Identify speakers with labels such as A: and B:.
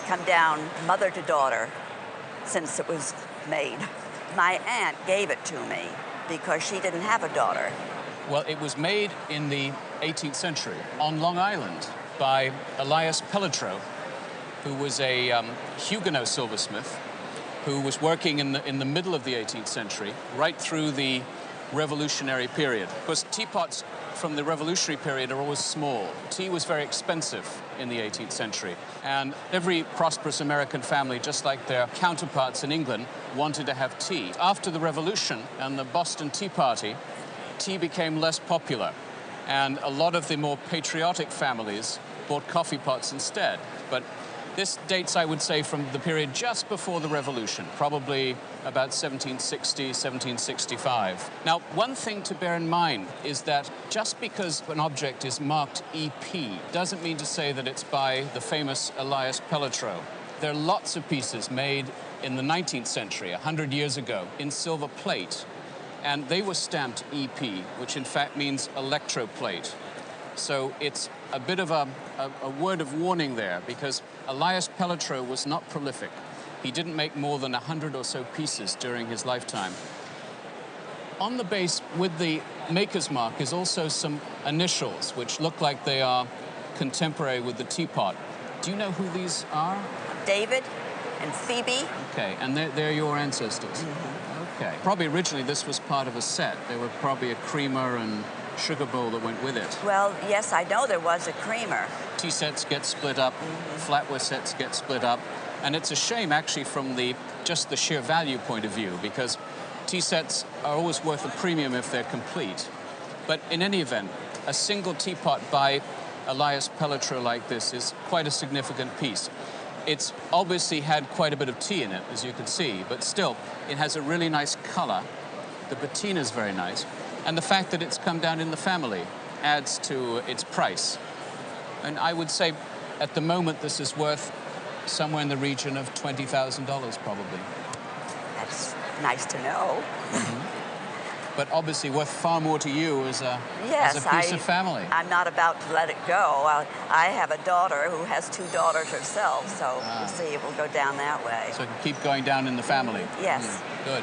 A: come down mother to daughter since it was made. My aunt gave it to me because she didn't have a daughter.
B: Well, it was made in the 18th century on Long Island by Elias Pelletreau, who was a Huguenot silversmith who was working in the middle of the 18th century, right through the Revolutionary period. Because teapots from the Revolutionary period are always small. Tea was very expensive in the 18th century, and every prosperous American family, just like their counterparts in England, wanted to have tea. After the Revolution and the Boston Tea Party, tea became less popular, and a lot of the more patriotic families bought coffee pots instead. But this dates, I would say, from the period just before the Revolution, probably about 1760, 1765. Now, one thing to bear in mind is that just because an object is marked EP doesn't mean to say that it's by the famous Elias Pelletreau. There are lots of pieces made in the 19th century, 100 years ago, in silver plate, and they were stamped EP, which in fact means electroplate. So it's a bit of a word of warning there, because Elias Pelletreau was not prolific. He didn't make more than 100 or so pieces during his lifetime. On the base with the maker's mark is also some initials, which look like they are contemporary with the teapot. Do you know who these are?
A: David and Phoebe.
B: Okay, and they're your ancestors? Mm-hmm. Okay. Probably originally this was part of a set. There were probably a creamer and sugar bowl that went with it.
A: Well, yes, I know there was a creamer.
B: Tea sets get split up, flatware sets get split up, and it's a shame actually from just the sheer value point of view, because tea sets are always worth a premium if they're complete. But in any event, a single teapot by Elias Pelletreau like this is quite a significant piece. It's obviously had quite a bit of tea in it, as you can see, but still, it has a really nice color. The patina is very nice. And the fact that it's come down in the family adds to its price. And I would say, at the moment, this is worth somewhere in the region of $20,000, probably.
A: That's nice to know.
B: But obviously worth far more to you as a piece of family.
A: I'm not about to let it go. I have a daughter who has 2 daughters herself, so we'll see, it will go down that way.
B: So it can keep going down in the family.
A: Yes.
B: Good.